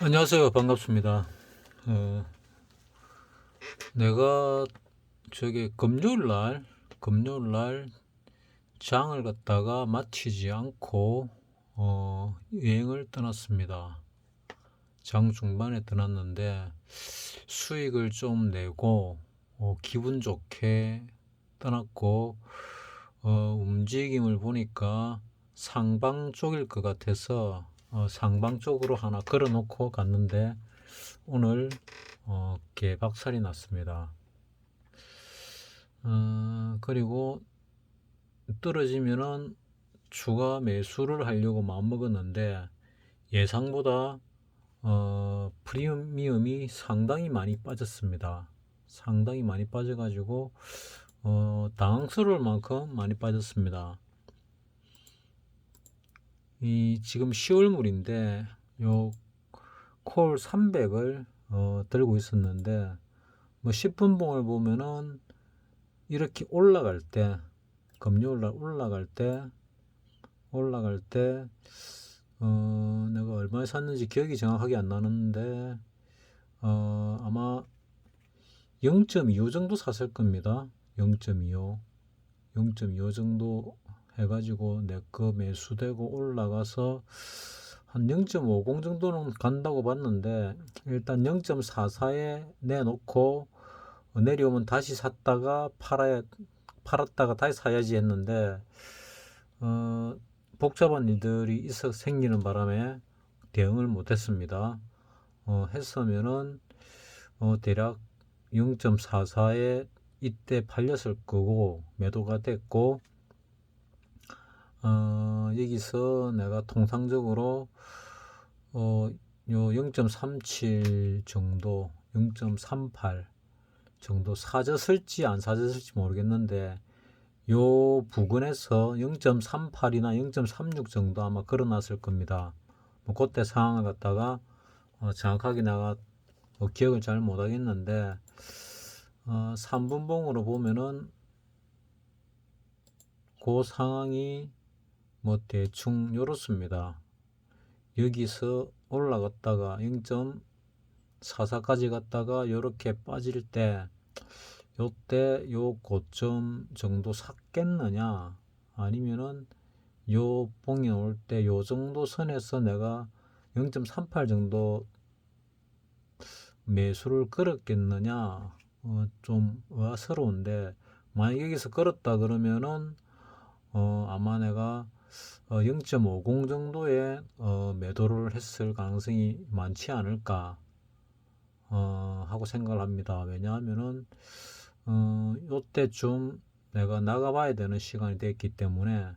안녕하세요. 반갑습니다. 어, 내가 금요일 날 장을 갔다가 마치지 않고 여행을 떠났습니다. 장 중반에 떠났는데 수익을 좀 내고 기분 좋게 떠났고 움직임을 보니까 상방 쪽일 것 같아서 상방 쪽으로 하나 걸어 놓고 갔는데 오늘 개박살이 났습니다. 그리고 떨어지면은 추가 매수를 하려고 마음먹었는데 예상보다 프리미엄이 상당히 많이 빠졌습니다. 상당히 많이 빠져가지고 당황스러울 만큼 많이 빠졌습니다. 이 지금 10월물인데 요 콜 300을 들고 있었는데 뭐 10분봉을 보면은 이렇게 올라갈 때 금요일날 올라갈 때 내가 얼마에 샀는지 기억이 정확하게 안 나는데 아마 0.25 정도 샀을 겁니다. 0.25 정도 해가지고 내 거 매수되고 올라가서 한 0.50 정도는 간다고 봤는데 일단 0.44에 내놓고 내려오면 다시 샀다가 팔았다가 다시 사야지 했는데 복잡한 일들이 생기는 바람에 대응을 못했습니다. 했으면은 대략 0.44에 이때 팔렸을 거고 매도가 됐고 여기서 내가 통상적으로 요 0.37 정도 0.38 정도 사졌을지 안 사졌을지 모르겠는데 요 부근에서 0.38이나 0.36 정도 아마 걸어놨을 겁니다. 뭐 그때 상황을 갖다가 정확하게 내가 기억을 잘 못하겠는데 3분봉으로 보면은 그 상황이 뭐 대충 요렇습니다. 여기서 올라갔다가 0.44까지 갔다가 요렇게 빠질 때 요때 요 고점 정도 샀겠느냐 아니면은 요 봉이 올 때 요 정도 선에서 내가 0.38 정도 매수를 걸었겠느냐 좀 의아스러운데 만약 여기서 걸었다 그러면은 아마 내가 0.50 정도의 매도를 했을 가능성이 많지 않을까 하고 생각을 합니다. 왜냐하면은 요때쯤 내가 나가봐야 되는 시간이 됐기 때문에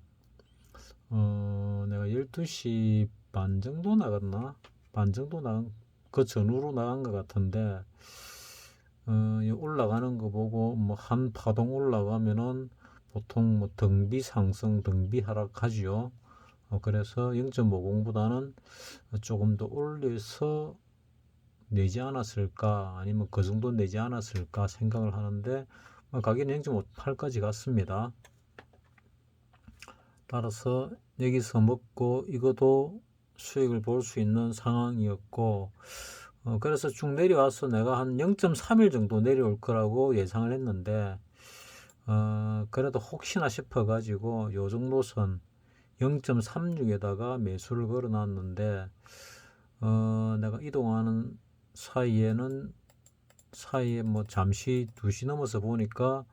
내가 12시 반 정도 나갔나? 반 정도 나간 그 전후로 나간 것 같은데 올라가는 거 보고 뭐 한 파동 올라가면은 보통 뭐 등비 상승, 등비 하락하지요. 그래서 0.50보다는 조금 더 올려서 내지 않았을까 아니면 그 정도 내지 않았을까 생각을 하는데 가격은 0.58까지 갔습니다. 따라서 여기서 먹고 이것도 수익을 볼 수 있는 상황이었고 그래서 쭉 내려와서 내가 한 0.31 정도 내려올 거라고 예상을 했는데 그래도 혹시나 싶어 가지고 요 정도 선 0.36에다가 매수를 걸어 놨는데 내가 이동하는 사이에 뭐 잠시 2시 넘어서 보니까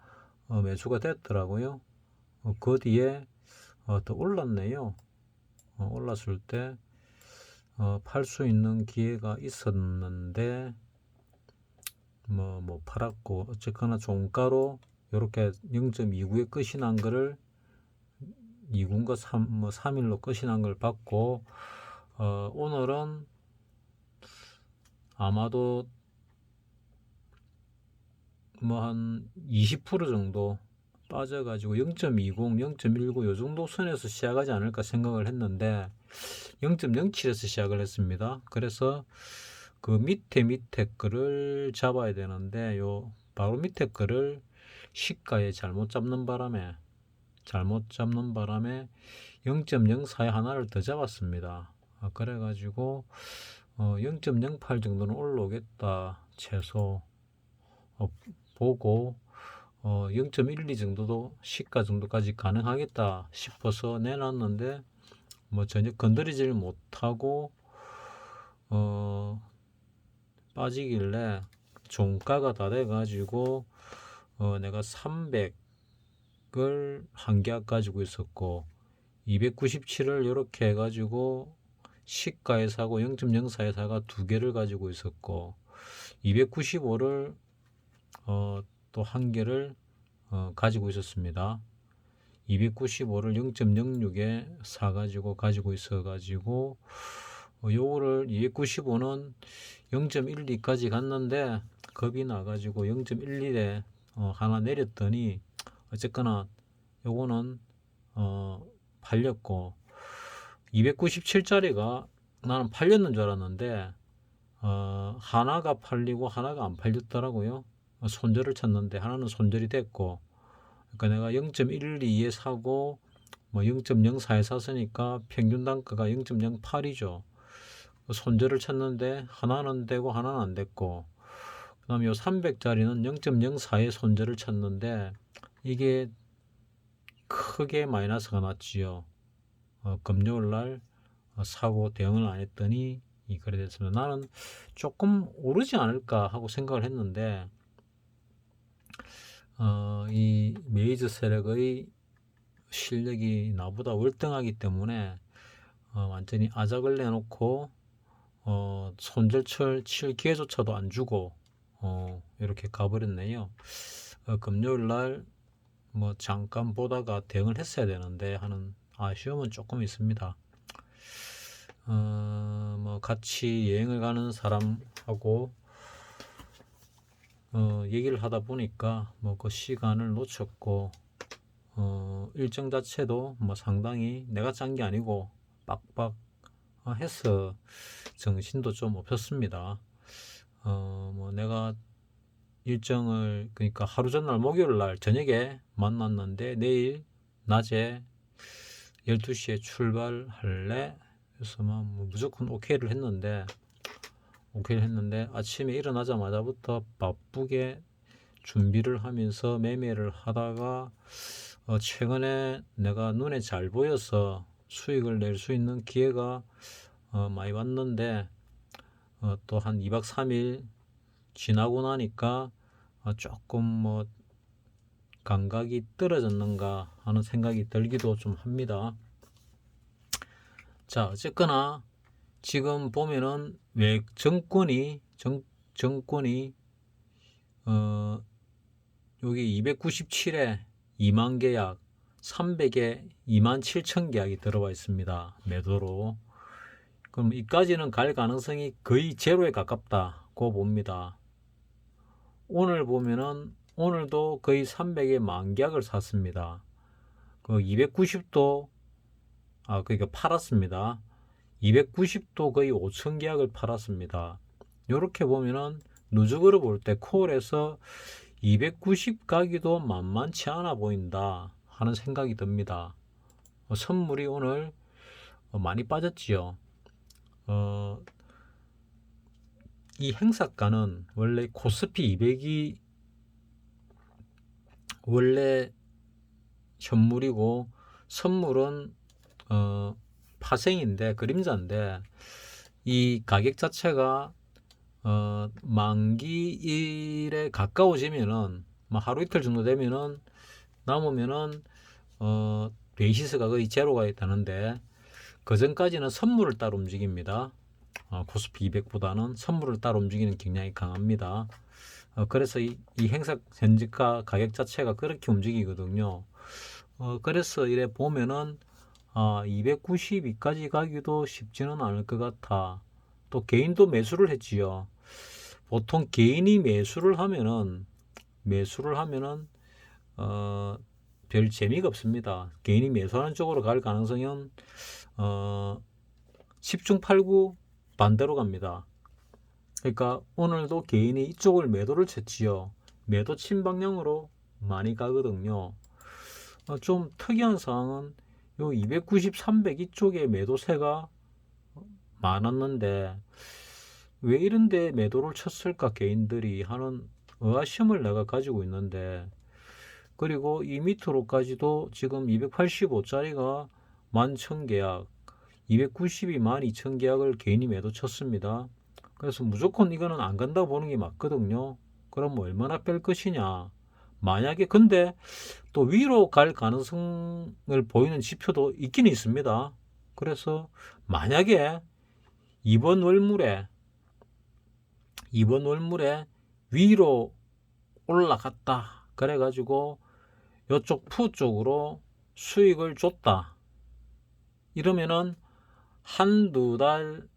매수가 됐더라고요. 그 뒤에 더 올랐네요. 올랐을 때 팔 수 있는 기회가 있었는데 뭐 팔았고 어쨌거나 종가로 이렇게 0.29에 끝이 난 거를 2군과 3일로 끝이 난 걸 받고 오늘은 아마도 뭐 한 20% 정도 빠져가지고 0.20, 0.19 요 정도 선에서 시작하지 않을까 생각을 했는데 0.07에서 시작을 했습니다. 그래서 그 밑에 거를 잡아야 되는데 요 바로 밑에 거를 시가에 잘못 잡는 바람에 0.04에 하나를 더 잡았습니다. 그래가지고 0.08 정도는 올라오겠다 최소 보고 0.12 정도도 시가 정도까지 가능하겠다 싶어서 내놨는데 뭐 전혀 건드리질 못하고 빠지길래 종가가 다 돼 가지고 내가 300을 한 계약 가지고 있었고 297을 이렇게 해 가지고 시가에 사고 0.04에 사가 두 개를 가지고 있었고 295를 또 한 개를 가지고 있었습니다. 295를 0.06에 사가지고 가지고 있어가지고 요거를 295는 0.12까지 갔는데 겁이 나가지고 0.11에 하나 내렸더니 어쨌거나 요거는 팔렸고 297짜리가 나는 팔렸는 줄 알았는데 하나가 팔리고 하나가 안 팔렸더라고요. 손절을 쳤는데 하나는 손절이 됐고, 그러니까 내가 0.12에 사고 뭐 0.04에 샀으니까 평균 단가가 0.08이죠. 손절을 쳤는데 하나는 되고 하나는 안 됐고, 그다음에 요 300짜리는 0.04에 손절을 쳤는데 이게 크게 마이너스가 났지요. 금요일 날 사고 대응을 안 했더니 이 거래 됐습니다. 나는 조금 오르지 않을까 하고 생각을 했는데 이 메이저 세력의 실력이 나보다 월등하기 때문에 완전히 아작을 내놓고 손절칠 기회조차도 안 주고 이렇게 가버렸네요. 금요일 날 뭐 잠깐 보다가 대응을 했어야 되는데 하는 아쉬움은 조금 있습니다. 뭐 같이 여행을 가는 사람하고 얘기를 하다 보니까 뭐 그 시간을 놓쳤고 일정 자체도 뭐 상당히 내가 짠 게 아니고 빡빡해서 정신도 좀 없었습니다. 뭐 내가 일정을 그러니까 하루 전날 목요일 날 저녁에 만났는데 내일 낮에 12시에 출발할래? 그래서 뭐 무조건 오케이를 했는데 아침에 일어나자마자부터 바쁘게 준비를 하면서 매매를 하다가 최근에 내가 눈에 잘 보여서 수익을 낼 수 있는 기회가 많이 왔는데 또 한 2박 3일 지나고 나니까 조금 뭐 감각이 떨어졌는가 하는 생각이 들기도 좀 합니다. 자, 어쨌거나 지금 보면은 왜 정권이 여기 297에 2만 계약, 300에 2만 7천 계약이 들어와 있습니다. 매도로. 그럼 이까지는 갈 가능성이 거의 제로에 가깝다고 봅니다. 오늘 보면은 오늘도 거의 300에 만 계약을 샀습니다. 그 290도 그러니까 팔았습니다. 290도 거의 5천 계약을 팔았습니다. 이렇게 보면은 누적으로 볼 때 콜에서 290 가기도 만만치 않아 보인다 하는 생각이 듭니다. 선물이 오늘 많이 빠졌지요. 이 행사가는 원래 코스피 200이 원래 현물이고 선물은 파생인데 그림자인데 이 가격 자체가 만기일에 가까워지면은 뭐 하루 이틀 정도 되면은 남으면은 베이시스가 거의 제로가 되는데 그 전까지는 선물을 따로 움직입니다. 코스피 200보다는 선물을 따로 움직이는 경향이 강합니다. 그래서 이 행사 현지가 가격 자체가 그렇게 움직이거든요. 그래서 이래 보면은 292까지 가기도 쉽지는 않을 것 같아. 또 개인도 매수를 했지요. 보통 개인이 매수를 하면은 별 재미가 없습니다. 개인이 매수하는 쪽으로 갈 가능성은 10중 8구 반대로 갑니다. 그러니까 오늘도 개인이 이쪽을 매도를 쳤지요. 매도 친 방향으로 많이 가거든요. 좀 특이한 상황은 요 290, 300 이쪽에 매도세가 많았는데 왜 이런데 매도를 쳤을까 개인들이 하는 의아심을 내가 가지고 있는데, 그리고 이 밑으로까지도 지금 285짜리가 11,000계약, 290이 12,000계약을 개인이 매도 쳤습니다. 그래서 무조건 이거는 안 간다고 보는 게 맞거든요. 그럼 뭐 얼마나 뺄 것이냐. 만약에 근데 또 위로 갈 가능성을 보이는 지표도 있긴 있습니다. 그래서 만약에 이번 월물에 위로 올라갔다 그래가지고 이쪽 푸 쪽으로 수익을 줬다 이러면은 한두 달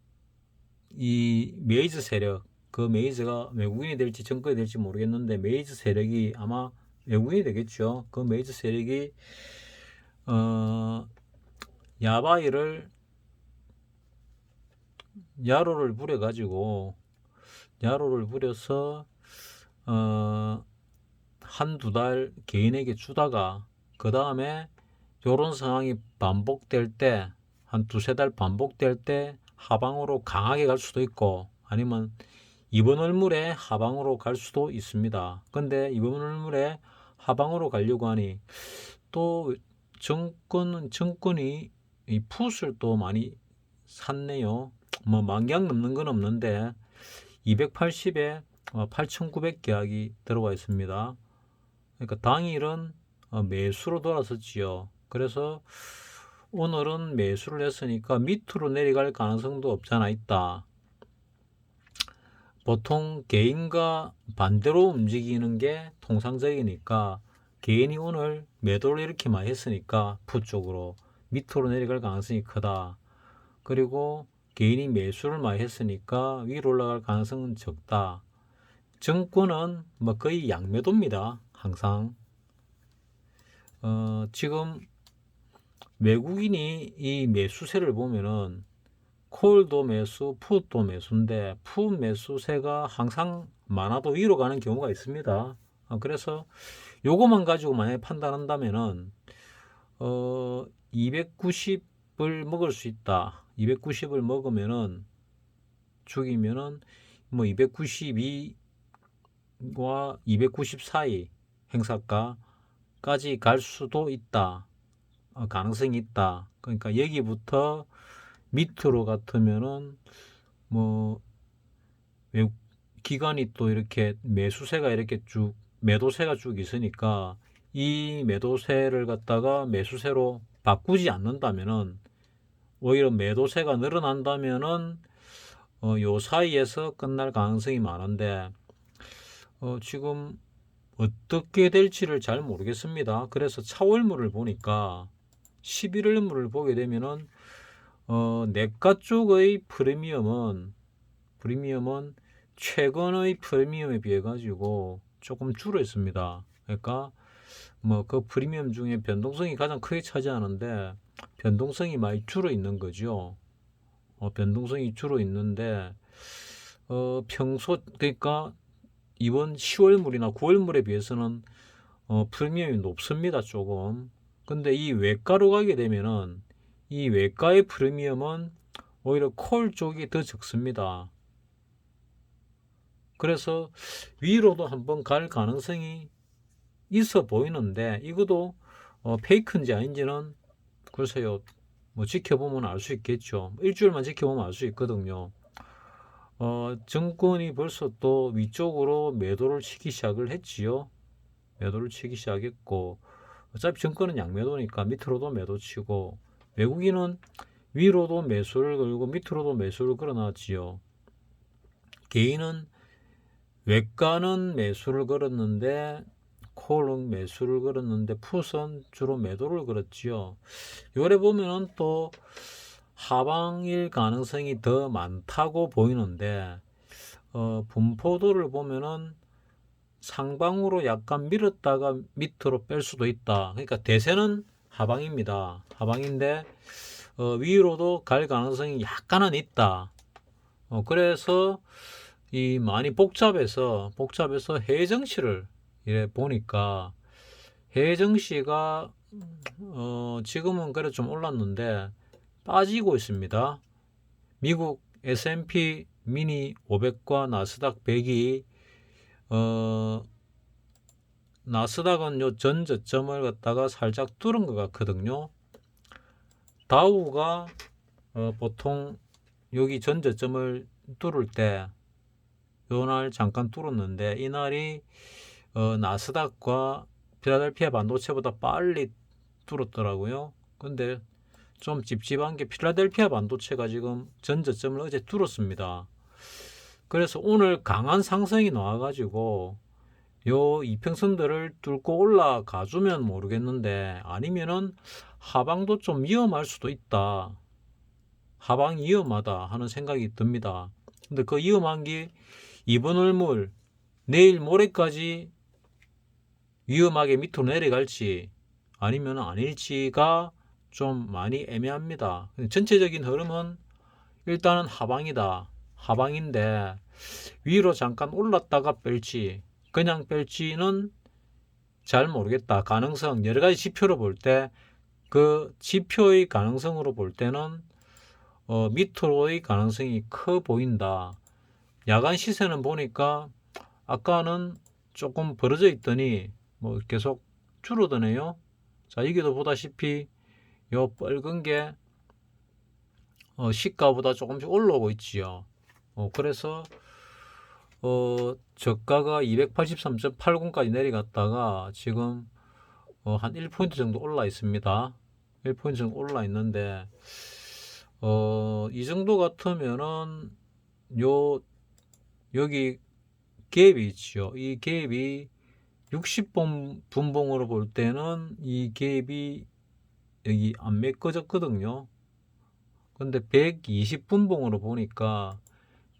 이 메이즈 세력, 그 메이즈가 외국인이 될지 정권이 될지 모르겠는데 메이즈 세력이 아마 외국인이 되겠죠. 그 메이즈 세력이 야바이를 야로를 부려서 한두 달 개인에게 주다가 그 다음에 요런 상황이 반복될 때, 한 두세 달 반복될 때 하방으로 강하게 갈 수도 있고 아니면 이번 월물에 하방으로 갈 수도 있습니다. 근데 이번 월물에 하방으로 가려고 하니 또 정권이 이 풋을 또 많이 샀네요. 뭐 만량 넘는 건 없는데 280에 8,900 계약이 들어와 있습니다. 그러니까 당일은 매수로 돌아섰지요. 그래서 오늘은 매수를 했으니까 밑으로 내려갈 가능성도 없잖아 있다. 보통 개인과 반대로 움직이는 게 통상적이니까 개인이 오늘 매도를 이렇게 많이 했으니까 풋 쪽으로 밑으로 내려갈 가능성이 크다. 그리고 개인이 매수를 많이 했으니까 위로 올라갈 가능성은 적다. 정권은 뭐 거의 양매도입니다. 항상 지금 외국인이 이 매수세를 보면은 콜도 매수, 풋도 매수인데 풋 매수세가 항상 많아도 위로 가는 경우가 있습니다. 그래서 요거만 가지고 만약에 판단한다면은 290을 먹을 수 있다. 290을 먹으면은 죽이면은 뭐 292와 290 사이 행사가까지 갈 수도 있다. 가능성이 있다. 그러니까 여기부터 밑으로 같으면은 뭐 기간이 또 이렇게 매수세가 이렇게 쭉 매도세가 쭉 있으니까 이 매도세를 갖다가 매수세로 바꾸지 않는다면은 오히려 매도세가 늘어난다면은 요 사이에서 끝날 가능성이 많은데 지금 어떻게 될지를 잘 모르겠습니다. 그래서 차월물을 보니까 11월물을 보게 되면은 내과 쪽의 프리미엄은 최근의 프리미엄에 비해 가지고 조금 줄어 있습니다. 그러니까 뭐 그 프리미엄 중에 변동성이 가장 크게 차지하는데 변동성이 많이 줄어 있는 거죠. 변동성이 줄어 있는데 그러니까 이번 10월물이나 9월물에 비해서는 프리미엄이 높습니다. 조금. 근데 이 외과로 가게 되면은 이 외과의 프리미엄은 오히려 콜 쪽이 더 적습니다. 그래서 위로도 한번 갈 가능성이 있어 보이는데 이것도 페이크인지 아닌지는 글쎄요. 뭐 지켜보면 알 수 있겠죠. 일주일만 지켜보면 알 수 있거든요. 정권이 벌써 또 위쪽으로 매도를 치기 시작을 했지요. 매도를 치기 시작했고 어차피 정권은 양매도니까 밑으로도 매도 치고 외국인은 위로도 매수를 걸고 밑으로도 매수를 걸어놨지요. 개인은 외과는 매수를 걸었는데 콜은 매수를 걸었는데 풋은 주로 매도를 걸었지요. 요래 보면은 또 하방일 가능성이 더 많다고 보이는데 분포도를 보면은 상방으로 약간 밀었다가 밑으로 뺄 수도 있다. 그러니까 대세는 하방입니다. 하방인데 위로도 갈 가능성이 약간은 있다. 그래서 이 많이 복잡해서 해외 정치를 이래 보니까 해외 정시가 지금은 그래 좀 올랐는데 빠지고 있습니다. 미국 S&P 미니 500과 나스닥 100이 나스닥은 요 전 저점을 갖다가 살짝 뚫은 것 같거든요. 다우가 보통 여기 전 저점을 뚫을 때 요날 잠깐 뚫었는데 이날이 나스닥과 필라델피아 반도체보다 빨리 뚫었더라고요. 근데 좀 찝찝한 게 필라델피아 반도체가 지금 전 저점을 어제 뚫었습니다. 그래서 오늘 강한 상승이 나와가지고 요 이평선들을 뚫고 올라가 주면 모르겠는데, 아니면은 하방도 좀 위험할 수도 있다, 하방이 위험하다 하는 생각이 듭니다. 근데 그 위험한 게 이번 월물 내일 모레까지 위험하게 밑으로 내려갈지 아니면 아닐지가 좀 많이 애매합니다. 전체적인 흐름은 일단은 하방이다, 하방인데 위로 잠깐 올랐다가 뺄지 그냥 뺄지는 잘 모르겠다. 가능성 여러 가지 지표로 볼 때 그 지표의 가능성으로 볼 때는 밑으로의 가능성이 커 보인다. 야간 시세는 보니까 아까는 조금 벌어져 있더니 뭐 계속 줄어드네요. 자, 여기도 보다시피 요 빨간 게 시가보다 조금씩 올라오고 있지요. 그래서 저가가 283.80까지 내려갔다가 지금 한 1포인트 정도 올라 있습니다. 1포인트 정도 올라 있는데 이 정도 같으면은 여기 갭이 있죠. 이 갭이 60분봉으로 볼 때는 이 갭이 여기 안 메꿔졌거든요. 근데 120분봉으로 보니까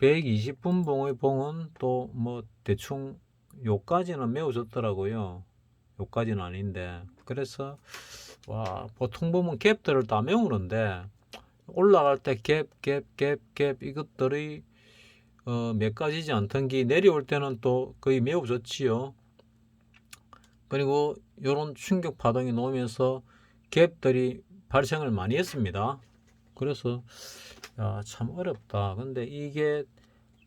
120분봉의 봉은 또 뭐 대충 요까지는 메워졌더라고요. 요까지는 아닌데, 그래서 와, 보통 보면 갭들을 다 메우는데 올라갈 때 갭 이것들이 몇 가지지 않던 게 내려올 때는 또 거의 메워졌지요. 그리고 요런 충격 파동이 나오면서 갭들이 발생을 많이 했습니다. 그래서 야, 참 어렵다. 근데 이게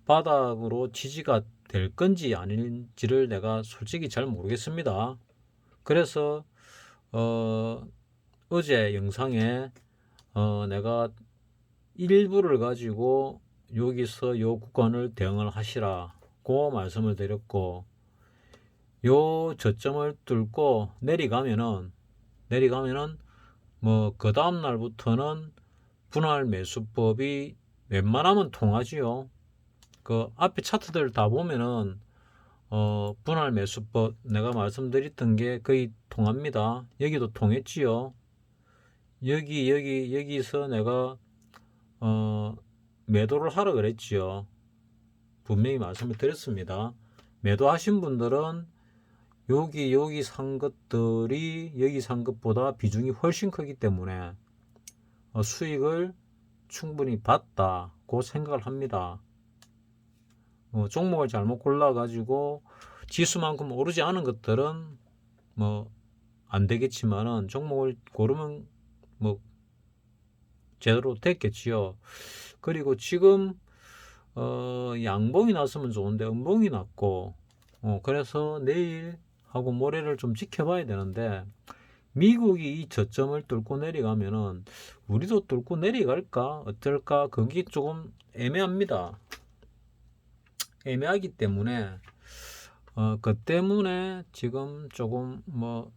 바닥으로 지지가 될 건지 아닐지를 내가 솔직히 잘 모르겠습니다. 그래서 어제 영상에 내가 일부를 가지고 여기서 요 구간을 대응을 하시라고 말씀을 드렸고, 요 저점을 뚫고 내려가면은 뭐 그 다음 날부터는 분할 매수법이 웬만하면 통하지요. 그 앞에 차트들 다 보면은 분할 매수법 내가 말씀드렸던 게 거의 통합니다. 여기도 통했지요. 여기서 내가 매도를 하라 그랬지요. 분명히 말씀을 드렸습니다. 매도하신 분들은 여기 산 것들이 여기 산 것보다 비중이 훨씬 크기 때문에 수익을 충분히 봤다고 생각을 합니다. 종목을 잘못 골라가지고 지수만큼 오르지 않은 것들은 뭐 안 되겠지만은 종목을 고르면 뭐 제대로 됐겠지요. 그리고 지금 양봉이 났으면 좋은데 음봉이 났고, 그래서 내일하고 모레를 좀 지켜봐야 되는데, 미국이 이 저점을 뚫고 내려가면은 우리도 뚫고 내려갈까 어떨까, 그게 조금 애매합니다. 애매하기 때문에 그 때문에 지금 조금 뭐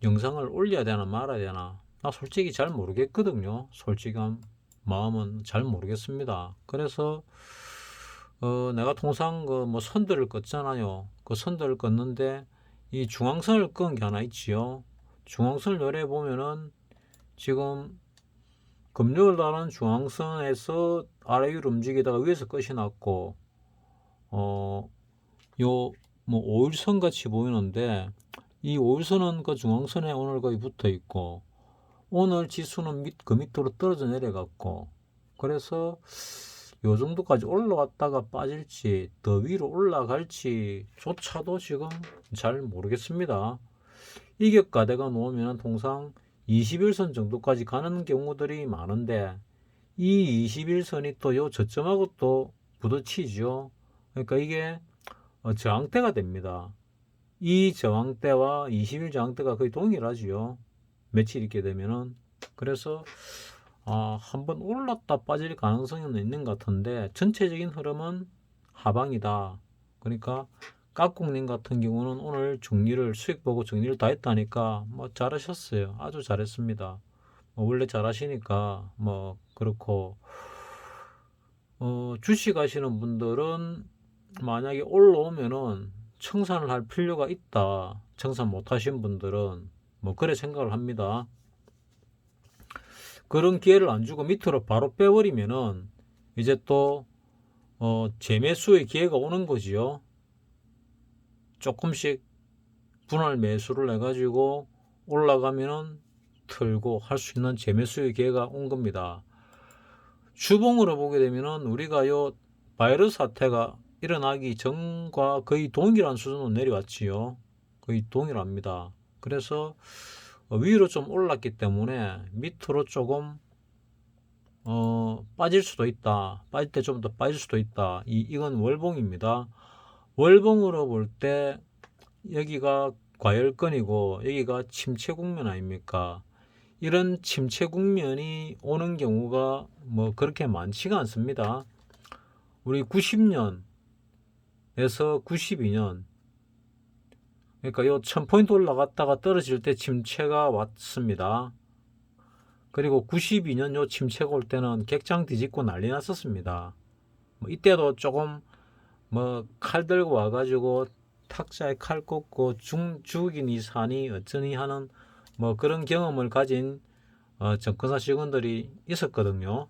영상을 올려야 되나 말아야 되나, 나 솔직히 잘 모르겠거든요. 솔직한 마음은 잘 모르겠습니다. 그래서 내가 통상 그 뭐 선들을 껐잖아요. 그 선들을 껐는데 이 중앙선을 끈 게 하나 있지요. 중앙선을 요래 보면은 지금 금요일 날은 중앙선에서 아래 위로 움직이다가 위에서 끝이 났고, 요 뭐 5일선 같이 보이는데 이 5일선은 그 중앙선에 오늘 거의 붙어 있고, 오늘 지수는 그 밑으로 떨어져 내려갔고, 그래서 요 정도까지 올라갔다가 빠질지 더 위로 올라갈지 조차도 지금 잘 모르겠습니다. 이격가대가 놓으면 통상 21선 정도까지 가는 경우들이 많은데 이 21선이 또 요 저점하고 또 부딪히죠. 그러니까 이게 저항대가 됩니다. 이 저항대와 20일 저항대가 거의 동일하지요. 며칠 있게 되면은. 그래서 한번 올랐다 빠질 가능성이 있는 것 같은데 전체적인 흐름은 하방이다. 그러니까 깍꿍님 같은 경우는 오늘 정리를 수익 보고 정리를 다 했다니까 뭐 잘하셨어요. 아주 잘했습니다. 원래 잘하시니까 뭐 그렇고 주식 하시는 분들은 만약에 올라오면은 청산을 할 필요가 있다. 청산 못 하신 분들은 뭐 그래 생각을 합니다. 그런 기회를 안 주고 밑으로 바로 빼버리면은 이제 또 재매수의 기회가 오는 거지요. 조금씩 분할 매수를 해가지고 올라가면은 틀고 할 수 있는 재매수의 기회가 온 겁니다. 주봉으로 보게 되면은 우리가 요 바이러스 사태가 일어나기 전과 거의 동일한 수준으로 내려왔지요. 거의 동일합니다. 그래서 위로 좀 올랐기 때문에 밑으로 조금 빠질 수도 있다. 빠질 때 좀 더 빠질 수도 있다. 이건 월봉입니다. 월봉으로 볼 때 여기가 과열권이고 여기가 침체 국면 아닙니까? 이런 침체 국면이 오는 경우가 뭐 그렇게 많지가 않습니다. 우리 90년에서 92년 그러니까 요 1000포인트 올라갔다가 떨어질 때 침체가 왔습니다. 그리고 92년 요 침체가 올 때는 객장 뒤집고 난리 났었습니다. 뭐 이때도 조금 뭐 칼 들고 와가지고 탁자에 칼 꽂고 죽이니 사니 어쩌니 하는 뭐 그런 경험을 가진 증권사 직원들이 있었거든요.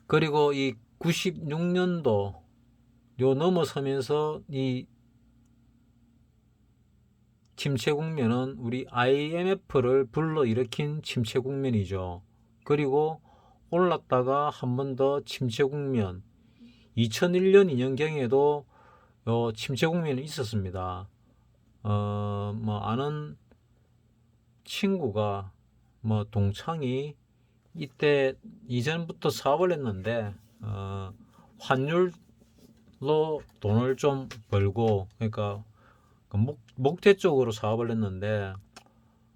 그리고 이 96년도 요 넘어서면서 이 침체 국면은 우리 IMF를 불러일으킨 침체 국면이죠. 그리고 올랐다가 한 번 더 침체 국면 2001년 2년경에도 침체 국면이 있었습니다. 뭐 아는 친구가 뭐 동창이 이때 이전부터 사업을 했는데 환율로 돈을 좀 벌고 그러니까 목재 쪽으로 사업을 했는데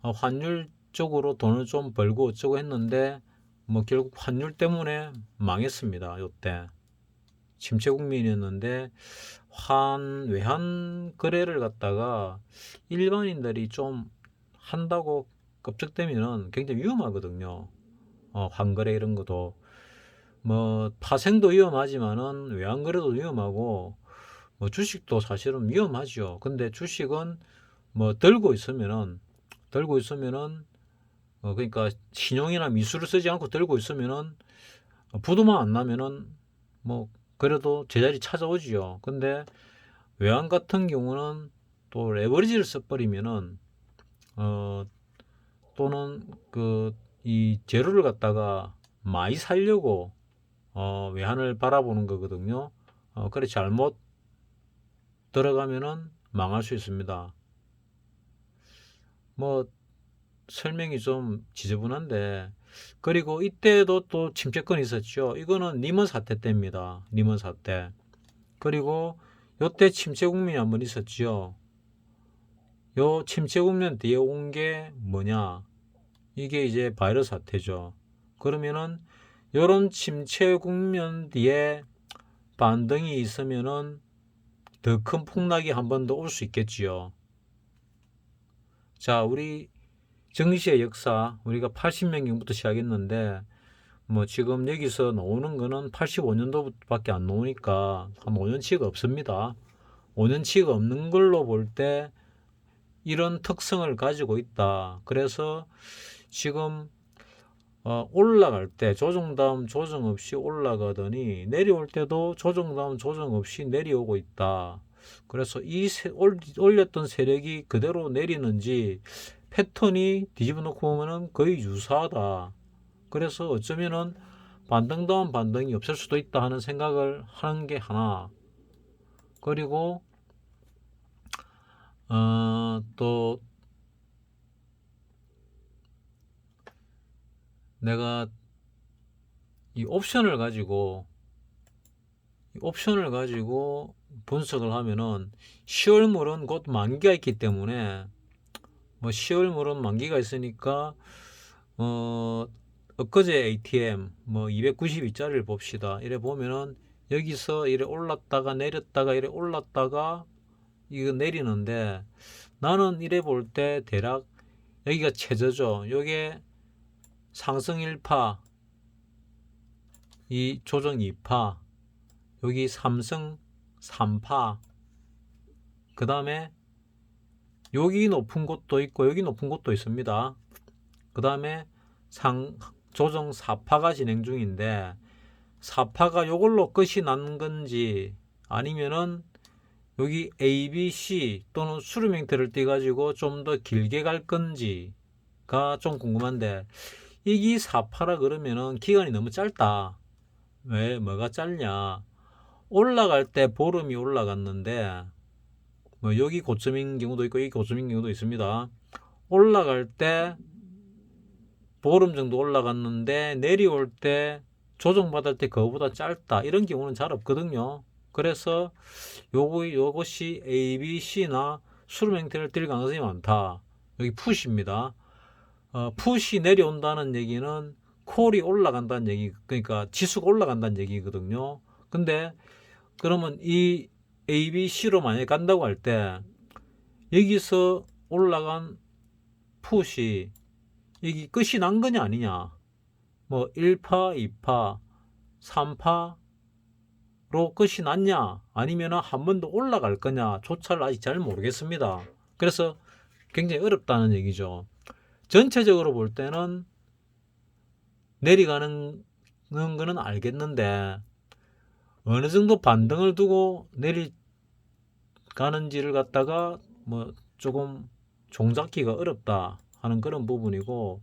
환율 쪽으로 돈을 좀 벌고 어쩌고 했는데 뭐 결국 환율 때문에 망했습니다. 요때 침체 국면이었는데 외환 거래를 갖다가 일반인들이 좀 한다고 겁적되면은 굉장히 위험하거든요. 환거래 이런 것도 뭐 파생도 위험하지만은 외환거래도 위험하고 뭐 주식도 사실은 위험하죠. 근데 주식은 뭐 들고 있으면은 그러니까 신용이나 미수를 쓰지 않고 들고 있으면은 부도만 안 나면은 뭐 그래도 제자리 찾아오지요. 근데 외환 같은 경우는 또 레버리지를 써버리면은 또는 이 재료를 갖다가 많이 살려고 외환을 바라보는 거거든요. 그래 잘못 들어가면은 망할 수 있습니다. 뭐 설명이 좀 지저분한데 그리고 이때도 또 침체권이 있었죠. 이거는 리먼 사태 때입니다. 리먼 사태. 그리고 요때 침체 국면이 한번 있었죠. 요 침체 국면 뒤에 온 게 뭐냐? 이게 이제 바이러스 사태죠. 그러면은 요런 침체 국면 뒤에 반등이 있으면은 더 큰 폭락이 한 번 더 올 수 있겠지요. 자, 우리 증시의 역사, 우리가 80년경부터 시작했는데, 뭐 지금 여기서 나오는 거는 85년도밖에 안 나오니까 한 5년치가 없습니다. 5년치가 없는 걸로 볼 때 이런 특성을 가지고 있다. 그래서 지금 올라갈 때 조정 다음 조정 없이 올라가더니 내려올 때도 조정 다음 조정 없이 내려오고 있다. 그래서 올렸던 세력이 그대로 내리는지 패턴이 뒤집어 놓고 보면은 거의 유사하다. 그래서 어쩌면은 반등 다음 반등이 없을 수도 있다 하는 생각을 하는 게 하나. 그리고 또 내가 이 옵션을 가지고 분석을 하면은 10월물은 곧 만기가 있기 때문에 뭐 10월물은 만기가 있으니까 엊그제 ATM 뭐 292짜리를 봅시다. 이래 보면은 여기서 이래 올랐다가 내렸다가 이래 올랐다가 이거 내리는데, 나는 이래 볼 때 대략 여기가 최저죠. 요게 상승 1파, 이 조정 2파, 여기 삼승 3파, 그 다음에 여기 높은 곳도 있고 여기 높은 곳도 있습니다. 그 다음에 조정 4파가 진행 중인데, 4파가 요걸로 끝이 난 건지 아니면은 여기 A, B, C 또는 수렴 형태를 띠 가지고 좀 더 길게 갈 건지가 좀 궁금한데, 이게 4파라 그러면은 기간이 너무 짧다. 왜 뭐가 짧냐? 올라갈 때 보름이 올라갔는데, 뭐 여기 고점인 경우도 있고 여기 고점인 경우도 있습니다. 올라갈 때 보름 정도 올라갔는데 내려올 때 조정받을 때 그거보다 짧다, 이런 경우는 잘 없거든요. 그래서 요것이 A, B, C나 수렴 형태를 띌 가능성이 많다. 여기 푸시입니다. 푸시 내려온다는 얘기는 콜이 올라간다는 얘기, 그러니까 지수가 올라간다는 얘기거든요. 근데 그러면 이 A, B, C로 만약에 간다고 할 때 여기서 올라간 푸시 이게 끝이 난 거냐 아니냐, 뭐 1파, 2파, 3파로 끝이 났냐 아니면 한 번 더 올라갈 거냐 조차를 아직 잘 모르겠습니다. 그래서 굉장히 어렵다는 얘기죠. 전체적으로 볼 때는 내려가는 거는 알겠는데 어느 정도 반등을 두고 내려가는지를 갖다가 뭐 조금 종잡기가 어렵다 하는 그런 부분이고,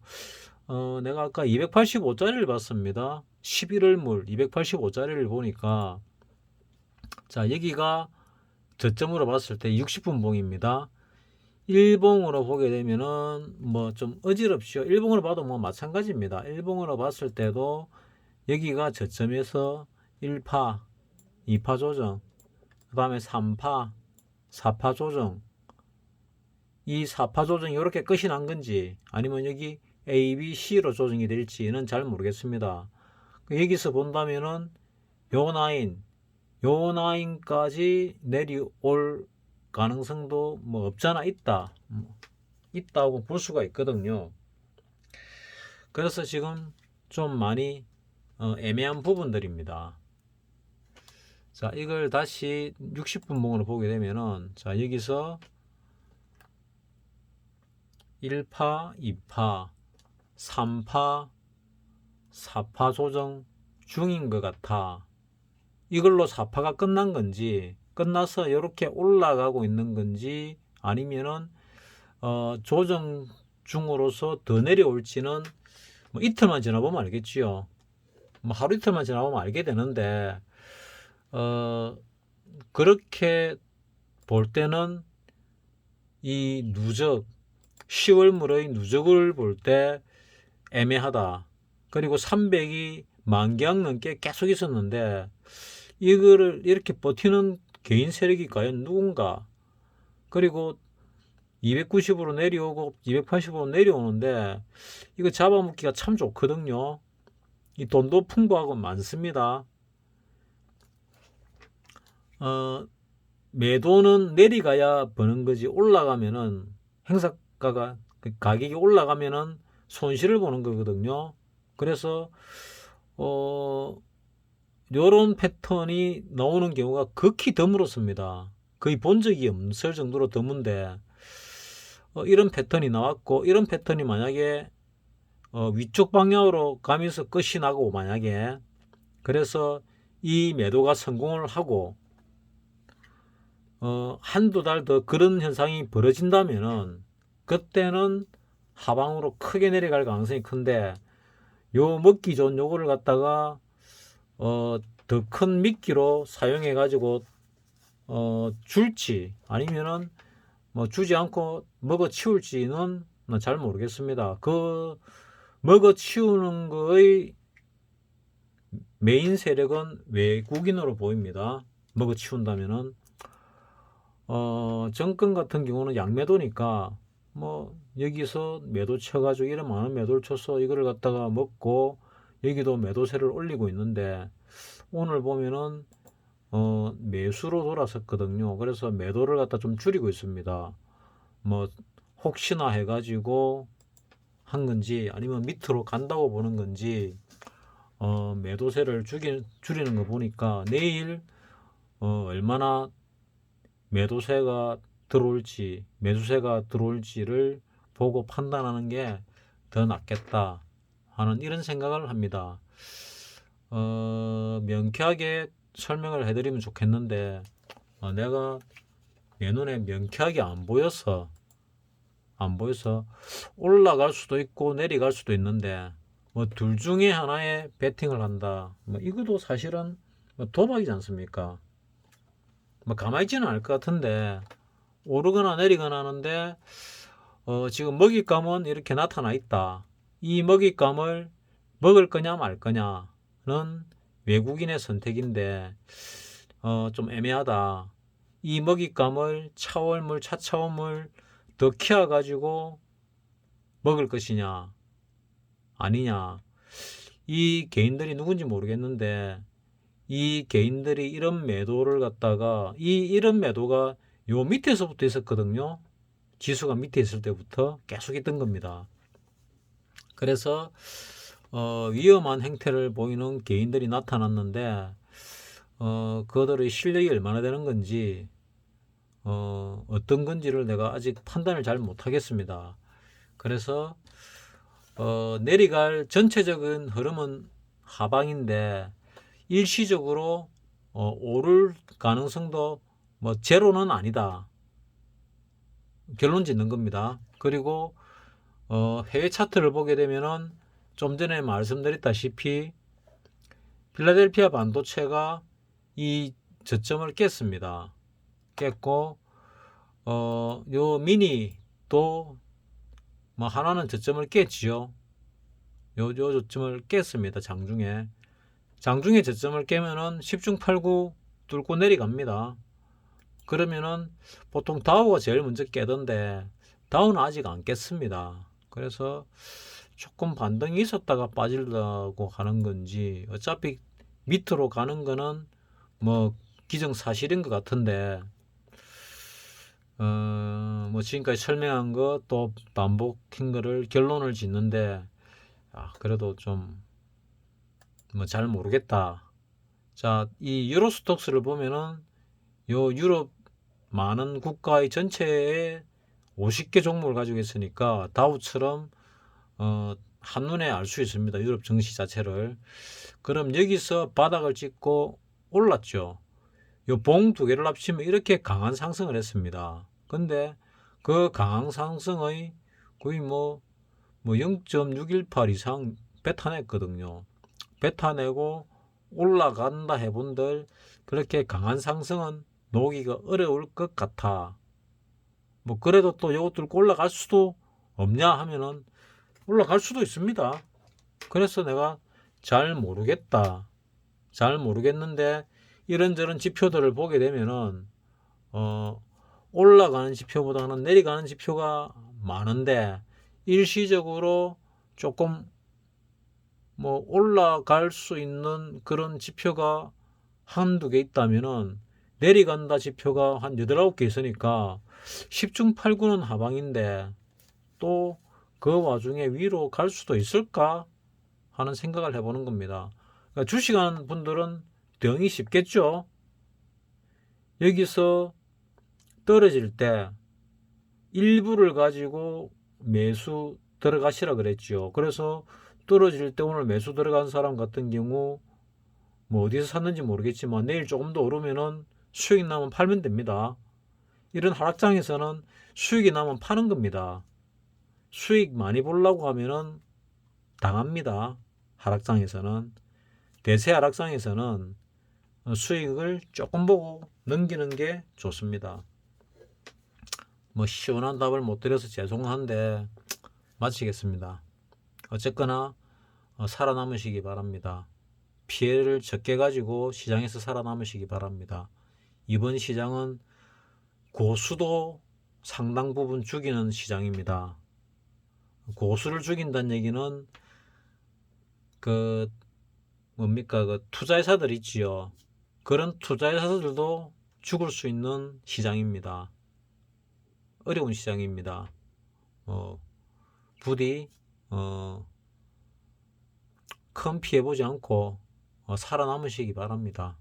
내가 아까 285짜리를 봤습니다. 11월물 285짜리를 보니까, 자 여기가 저점으로 봤을 때 60분 봉입니다. 일봉으로 보게 되면은 뭐 좀 어지럽죠. 일봉으로 봐도 뭐 마찬가지입니다. 일봉으로 봤을 때도 여기가 저점에서 1파, 2파 조정, 그 다음에 3파, 4파 조정, 이 4파 조정이 이렇게 끝이 난 건지 아니면 여기 A, B, C로 조정이 될지는 잘 모르겠습니다. 여기서 본다면은 요 라인까지 내려올 가능성도 뭐 없잖아 있다고 볼 수가 있거든요. 그래서 지금 좀 많이 애매한 부분들입니다. 자, 이걸 다시 60분 봉으로 보게 되면은, 자 여기서 1파, 2파, 3파, 4파 조정 중인 것 같아. 이걸로 4파가 끝난 건지, 끝나서 이렇게 올라가고 있는 건지, 아니면은 조정 중으로서 더 내려올지는 뭐 이틀만 지나보면 알겠지요. 뭐 하루 이틀만 지나보면 알게 되는데, 그렇게 볼 때는 이 누적 10월물의 누적을 볼 때 애매하다. 그리고 300이 만기약 넘게 계속 있었는데 이거를 이렇게 버티는 개인 세력이 과연 누군가. 그리고 290으로 내려오고 280으로 내려오는데 이거 잡아먹기가 참 좋거든요. 이 돈도 풍부하고 많습니다. 매도는 내려가야 버는 거지, 올라가면은 행사가가 가격이 올라가면은 손실을 보는 거거든요. 그래서 요런 패턴이 나오는 경우가 극히 드물었습니다. 거의 본 적이 없을 정도로 드문데, 이런 패턴이 나왔고, 이런 패턴이 만약에 위쪽 방향으로 가면서 끝이 나고, 만약에 그래서 이 매도가 성공을 하고 한두 달 더 그런 현상이 벌어진다면은 그때는 하방으로 크게 내려갈 가능성이 큰데, 요 먹기 좋은 요거를 갖다가 더 큰 미끼로 사용해 가지고 줄지 아니면은 뭐 주지 않고 먹어 치울지는 잘 모르겠습니다. 그 먹어 치우는 거의 메인 세력은 외국인으로 보입니다. 먹어치운다면은 정권 같은 경우는 양매도니까 뭐 여기서 매도 쳐가지고 이런 많은 매도를 쳐서 이거를 갖다가 먹고 여기도 매도세를 올리고 있는데 오늘 보면은 매수로 돌아섰거든요. 그래서 매도를 갖다 좀 줄이고 있습니다. 뭐 혹시나 해가지고 한 건지 아니면 밑으로 간다고 보는 건지 매도세를 줄이는 거 보니까 내일 얼마나 매도세가 들어올지 매수세가 들어올지를 보고 판단하는 게 더 낫겠다 하는 이런 생각을 합니다. 명쾌하게 설명을 해드리면 좋겠는데 내가 내 눈에 명쾌하게 안 보여서 올라갈 수도 있고 내려갈 수도 있는데 뭐 둘 중에 하나에 베팅을 한다. 뭐 이것도 사실은 뭐 도박이지 않습니까? 뭐 가만히 있지는 않을 것 같은데 오르거나 내리거나 하는데 지금 먹잇감은 이렇게 나타나 있다. 이 먹잇감을 먹을 거냐 말 거냐는 외국인의 선택인데 좀 애매하다. 이 먹잇감을 차월물 차차월물 더 키워가지고 먹을 것이냐 아니냐. 이 개인들이 누군지 모르겠는데 이 개인들이 이런 매도를 갖다가 이런 매도가 요 밑에서부터 있었거든요. 지수가 밑에 있을 때부터 계속 있던 겁니다. 그래서 위험한 행태를 보이는 개인들이 나타났는데 그들의 실력이 얼마나 되는 건지 어떤 건지를 내가 아직 판단을 잘 못하겠습니다. 그래서 내려갈 전체적인 흐름은 하방인데 일시적으로 오를 가능성도 뭐 제로는 아니다. 결론 짓는 겁니다. 그리고 해외 차트를 보게 되면은 좀 전에 말씀드렸다시피 필라델피아 반도체가 이 저점을 깼습니다. 깼고 요 미니도 뭐 하나는 저점을 깼지요. 요 저점을 깼습니다. 장중에 저점을 깨면은 10중 8구 뚫고 내려갑니다. 그러면은 보통 다우가 제일 먼저 깨던데 다우는 아직 안 깼습니다. 그래서 조금 반등이 있었다가 빠지려고 하는 건지 어차피 밑으로 가는 거는 뭐 기정사실인 것 같은데 뭐 지금까지 설명한 거 또 반복한 거를 결론을 짓는데 그래도 좀 뭐 잘 모르겠다. 자, 이 유로스톡스를 보면은 요 유럽 많은 국가의 전체에 50개 종목을 가지고 있으니까 다우처럼 한눈에 알 수 있습니다. 유럽 증시 자체를. 그럼 여기서 바닥을 찍고 올랐죠. 요 봉 두 개를 합치면 이렇게 강한 상승을 했습니다. 근데 그 강한 상승의 거의 뭐 0.618 이상 뱉어냈거든요. 뱉어내고 올라간다 해본들 그렇게 강한 상승은 놓기가 어려울 것 같아. 뭐 그래도 또 요것 들고 올라갈 수도 없냐 하면은 올라갈 수도 있습니다. 그래서 내가 잘 모르겠다. 잘 모르겠는데 이런저런 지표들을 보게 되면은 올라가는 지표보다는 내려가는 지표가 많은데 일시적으로 조금 뭐 올라갈 수 있는 그런 지표가 한두 개 있다면은 내려간다 지표가 한 8, 9개 있으니까 10중 8구는 하방인데 또 그 와중에 위로 갈 수도 있을까 하는 생각을 해보는 겁니다. 그러니까 주식하는 분들은 대응이 쉽겠죠. 여기서 떨어질 때 일부를 가지고 매수 들어가시라 그랬죠. 그래서 떨어질 때 오늘 매수 들어간 사람 같은 경우 뭐 어디서 샀는지 모르겠지만 내일 조금 더 오르면은 수익 나면 팔면 됩니다. 이런 하락장에서는 수익이 나면 파는 겁니다. 수익 많이 보려고 하면은 당합니다. 하락장에서는. 대세 하락장에서는 수익을 조금 보고 넘기는 게 좋습니다. 뭐 시원한 답을 못 드려서 죄송한데 마치겠습니다. 어쨌거나 살아남으시기 바랍니다. 피해를 적게 가지고 시장에서 살아남으시기 바랍니다. 이번 시장은 고수도 상당 부분 죽이는 시장입니다. 고수를 죽인다는 얘기는 그 뭡니까, 그 투자회사들 있지요. 그런 투자회사들도 죽을 수 있는 시장입니다. 어려운 시장입니다. 부디 큰 피해 보지 않고 살아남으시기 바랍니다.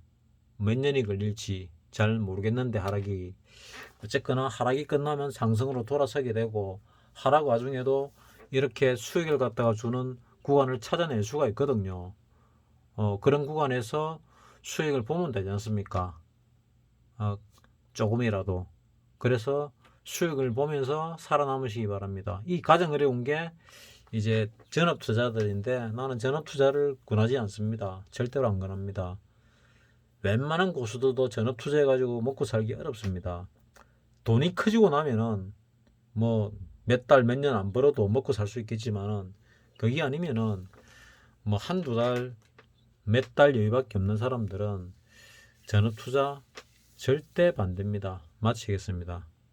몇 년이 걸릴지 잘 모르겠는데, 하락이 어쨌거나 하락이 끝나면 상승으로 돌아서게 되고, 하락 와중에도 이렇게 수익을 갖다가 주는 구간을 찾아낼 수가 있거든요. 그런 구간에서 수익을 보면 되지 않습니까? 조금이라도. 그래서 수익을 보면서 살아남으시기 바랍니다. 이 가장 어려운 게 이제 전업 투자들인데, 나는 전업 투자를 권하지 않습니다. 절대로 안 권합니다. 웬만한 고수들도 전업 투자해 가지고 먹고 살기 어렵습니다. 돈이 커지고 나면은 뭐 몇 달 몇 년 안 벌어도 먹고 살 수 있겠지만은, 그게 아니면은 뭐 한두 달 몇 달 여유밖에 없는 사람들은 전업 투자 절대 반대입니다. 마치겠습니다.